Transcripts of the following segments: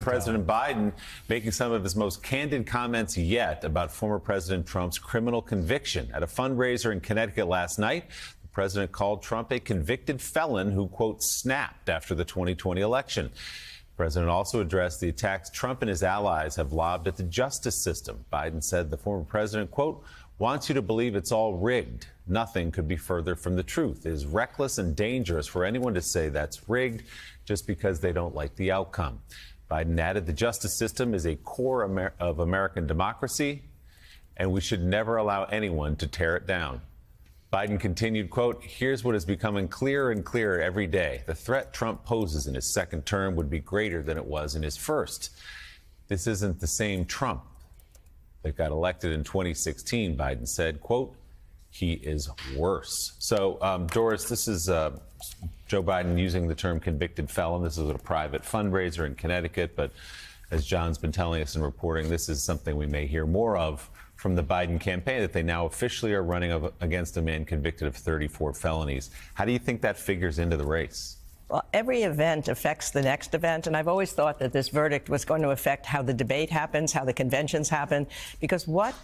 President Biden making some of his most candid comments yet about former President Trump's criminal conviction. At a fundraiser in Connecticut last night, the president called Trump a convicted felon who, quote, snapped after the 2020 election. The president also addressed the attacks Trump and his allies have lobbed at the justice system. Biden said the former president, quote, wants you to believe it's all rigged. Nothing could be further from the truth. It is reckless and dangerous for anyone to say that's rigged just because they don't like the outcome. Biden added the justice system is a core of American democracy, and we should never allow anyone to tear it down. Biden continued, quote, here's what is becoming clearer and clearer every day. The threat Trump poses in his second term would be greater than it was in his first. This isn't the same Trump that got elected in 2016, Biden said, quote, he is worse. So, Doris, this is Joe Biden using the term convicted felon. This is at a private fundraiser in Connecticut. But as John's been telling us and reporting, this is something we may hear more of from the Biden campaign, that they now officially are running against a man convicted of 34 felonies. How do you think that figures into the race? Well, every event affects the next event, and I've always thought that this verdict was going to affect how the debate happens, how the conventions happen, because what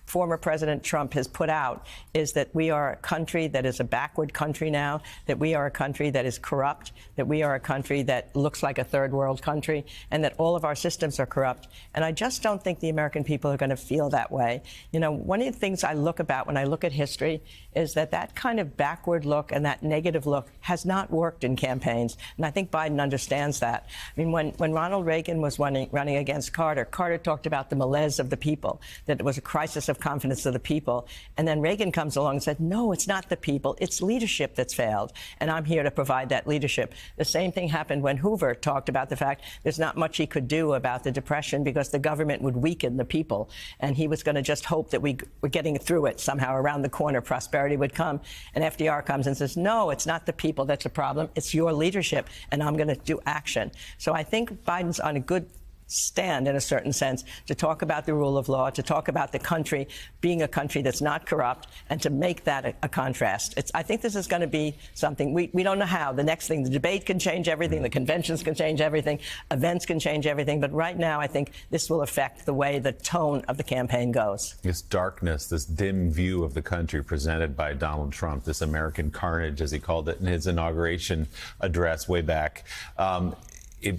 former President Trump has put out is that we are a country that is a backward country now, that we are a country that is corrupt, that we are a country that looks like a third world country, and that all of our systems are corrupt. And I just don't think the American people are going to feel that way. You know, one of the things I look about when I look at history is that that kind of backward look and that negative look has not worked in campaigns. And I think Biden understands that. I mean, when Ronald Reagan was running against Carter, Carter talked about the malaise of the people, that it was a crisis of confidence of the people. And then Reagan comes along and said, no, it's not the people, it's leadership that's failed. And I'm here to provide that leadership. The same thing happened when Hoover talked about the fact there's not much he could do about the Depression because the government would weaken the people. And he was going to just hope that we were getting through it somehow. Around the corner, prosperity would come. And FDR comes and says, no, it's not the people that's a problem. It's your leadership. And I'm going to do action. So I think Biden's on a good stand, in a certain sense, to talk about the rule of law, to talk about the country being a country that's not corrupt, and to make that a contrast. I think this is going to be something, we don't know how. The next thing, the debate can change everything, the conventions can change everything, events can change everything, but right now I think this will affect the way the tone of the campaign goes. This darkness, this dim view of the country presented by Donald Trump, this American carnage, as he called it in his inauguration address way back,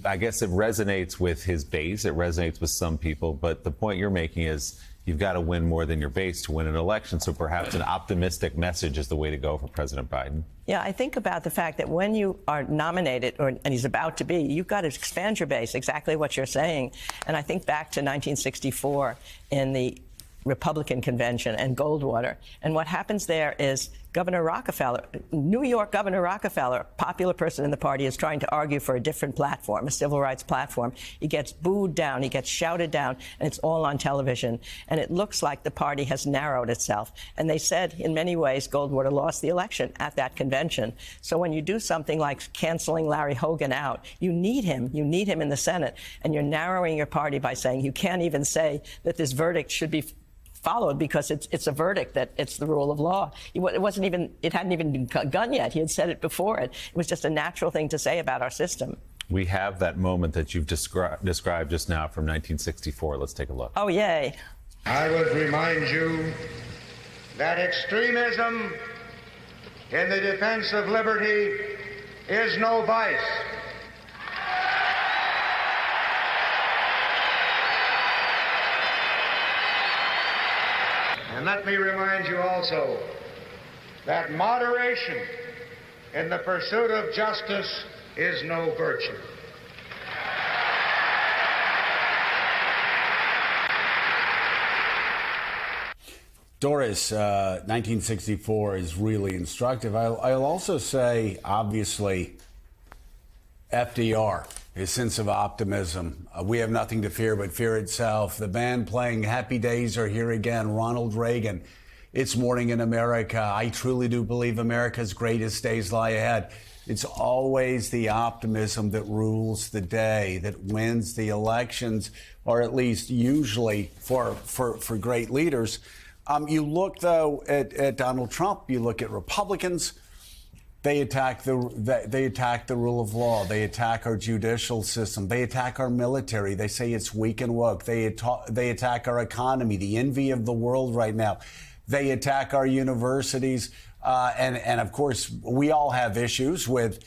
I guess it resonates with his base. It resonates with some people. But the point you're making is you've got to win more than your base to win an election. So perhaps an optimistic message is the way to go for President Biden. Yeah, I think about the fact that when you are nominated, and he's about to be, you've got to expand your base, exactly what you're saying. And I think back to 1964 in the Republican convention and Goldwater. And what happens there is Governor Rockefeller, New York Governor Rockefeller, popular person in the party, is trying to argue for a different platform, a civil rights platform. He gets booed down, he gets shouted down, and it's all on television. And it looks like the party has narrowed itself. And they said, in many ways, Goldwater lost the election at that convention. So when you do something like canceling Larry Hogan out, you need him in the Senate, and you're narrowing your party by saying you can't even say that this verdict should be followed because it's a verdict that it's the rule of law. It hadn't even begun yet. He had said it before. It was just a natural thing to say about our system. We have that moment that you've described just now from 1964. Let's take a look. Oh, yay. I would remind you that extremism in the defense of liberty is no vice. And let me remind you also that moderation in the pursuit of justice is no virtue. Doris, 1964 is really instructive. I'll also say, obviously, FDR, his sense of optimism. We have nothing to fear but fear itself. The band playing Happy Days Are Here Again. Ronald Reagan. It's morning in America. I truly do believe America's greatest days lie ahead. It's always the optimism that rules the day, that wins the elections, or at least usually for great leaders. You look, though, at Donald Trump. You look at Republicans. They attack the rule of law. They attack our judicial system. They attack our military. They say it's weak and woke. They attack our economy, the envy of the world right now. They attack our universities, and of course we all have issues with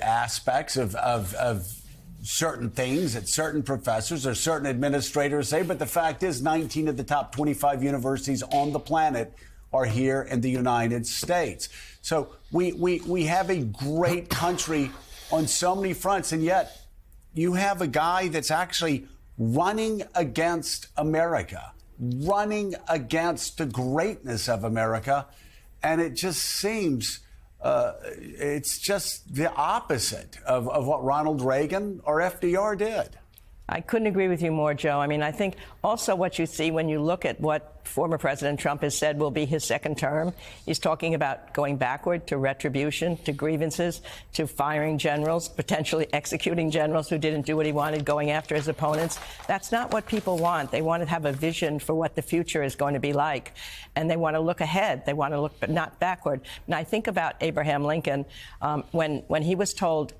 aspects of certain things that certain professors or certain administrators say. But the fact is, 19 of the top 25 universities on the planet are here in the United States. So we have a great country on so many fronts, and yet you have a guy that's actually running against America, running against the greatness of America, and it just seems it's just the opposite of what Ronald Reagan or FDR did. I couldn't agree with you more, Joe. I mean, I think also what you see when you look at what former President Trump has said will be his second term, he's talking about going backward to retribution, to grievances, to firing generals, potentially executing generals who didn't do what he wanted, going after his opponents. That's not what people want. They want to have a vision for what the future is going to be like. And they want to look ahead. They want to look, but not backward. And I think about Abraham Lincoln, when he was told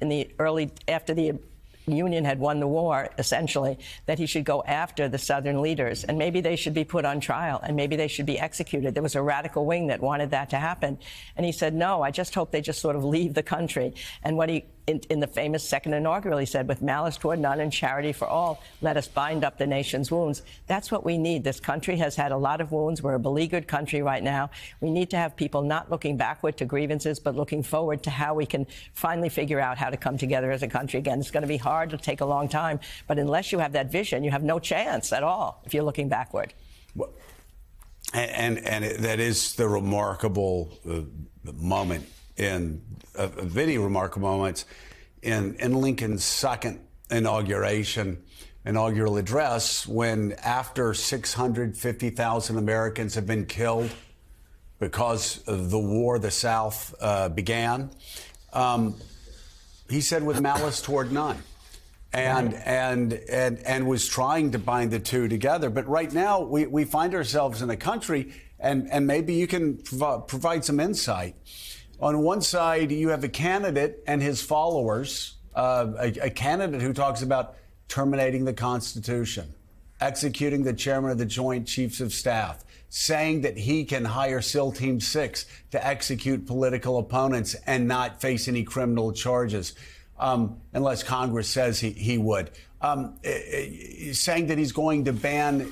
after the Union had won the war, essentially, that he should go after the Southern leaders, and maybe they should be put on trial, and maybe they should be executed. There was a radical wing that wanted that to happen. And he said, no, I just hope they just sort of leave the country. And what he, in the famous second inaugural, he said, with malice toward none and charity for all, let us bind up the nation's wounds. That's what we need. This country has had a lot of wounds. We're a beleaguered country right now. We need to have people not looking backward to grievances, but looking forward to how we can finally figure out how to come together as a country again. It's going to be hard. It'll take a long time. But unless you have that vision, you have no chance at all if you're looking backward. Well, and that is the remarkable moment in many remarkable moments in Lincoln's second inaugural address, when after 650,000 Americans have been killed because of the war the South began, he said, with malice toward none. And was trying to bind the two together. But right now, we find ourselves in a country, and maybe you can provide some insight. On one side, you have a candidate and his followers, a candidate who talks about terminating the Constitution, executing the chairman of the Joint Chiefs of Staff, saying that he can hire SEAL Team 6 to execute political opponents and not face any criminal charges. Unless Congress says he would, saying that he's going to ban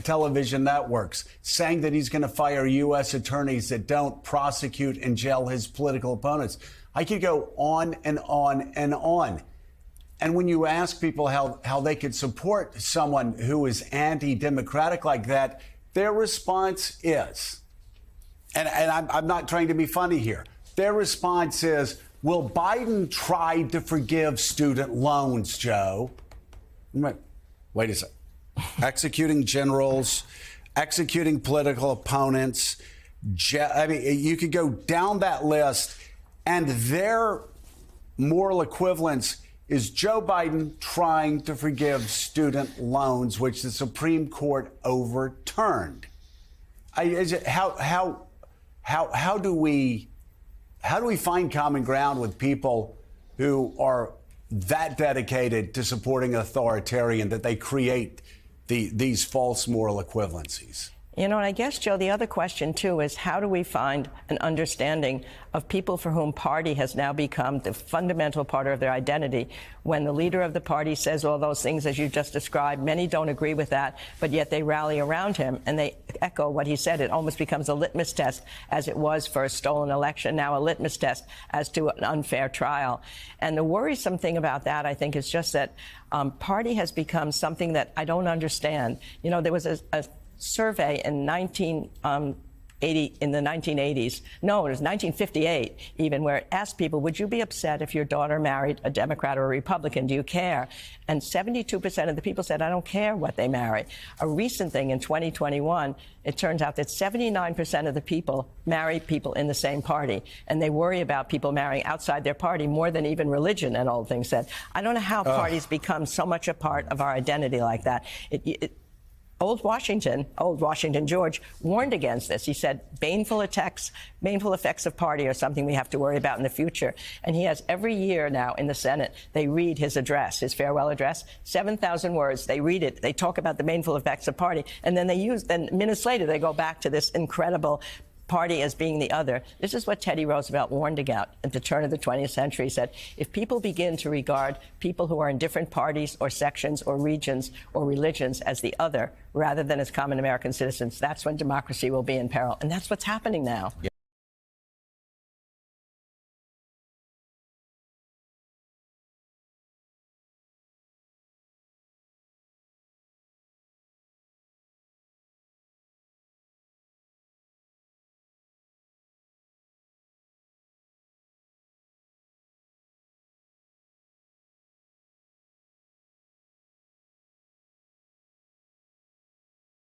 television networks, saying that he's going to fire U.S. attorneys that don't prosecute and jail his political opponents. I could go on and on and on. And when you ask people how they could support someone who is anti-democratic like that, their response is, and I'm not trying to be funny here, their response is, will Biden try to forgive student loans, Joe? Wait a second. Executing generals, executing political opponents. I mean, you could go down that list, and their moral equivalence is Joe Biden trying to forgive student loans, which the Supreme Court overturned. How do we find common ground with people who are that dedicated to supporting authoritarian that they create these false moral equivalencies? You know, and I guess, Joe, the other question, too, is how do we find an understanding of people for whom party has now become the fundamental part of their identity? When the leader of the party says all those things, as you just described, many don't agree with that, but yet they rally around him and they echo what he said. It almost becomes a litmus test, as it was for a stolen election, now a litmus test as to an unfair trial. And the worrisome thing about that, I think, is just that party has become something that I don't understand. You know, there was a survey in the 1980s. No, it was 1958 even, where it asked people, would you be upset if your daughter married a Democrat or a Republican? Do you care? And 72% of the people said, I don't care what they marry. A recent thing in 2021, it turns out that 79% of the people marry people in the same party, and they worry about people marrying outside their party more than even religion, and all things said. I don't know how parties become so much a part of our identity like that. Old Washington George, warned against this. He said baneful effects of party are something we have to worry about in the future. And he has every year now in the Senate, they read his address, his farewell address, 7,000 words. They read it. They talk about the baneful effects of party. And then then minutes later, they go back to this incredible party as being the other. This is what Teddy Roosevelt warned about at the turn of the 20th century. He said, if people begin to regard people who are in different parties or sections or regions or religions as the other rather than as common American citizens, that's when democracy will be in peril. And that's what's happening now. Yeah.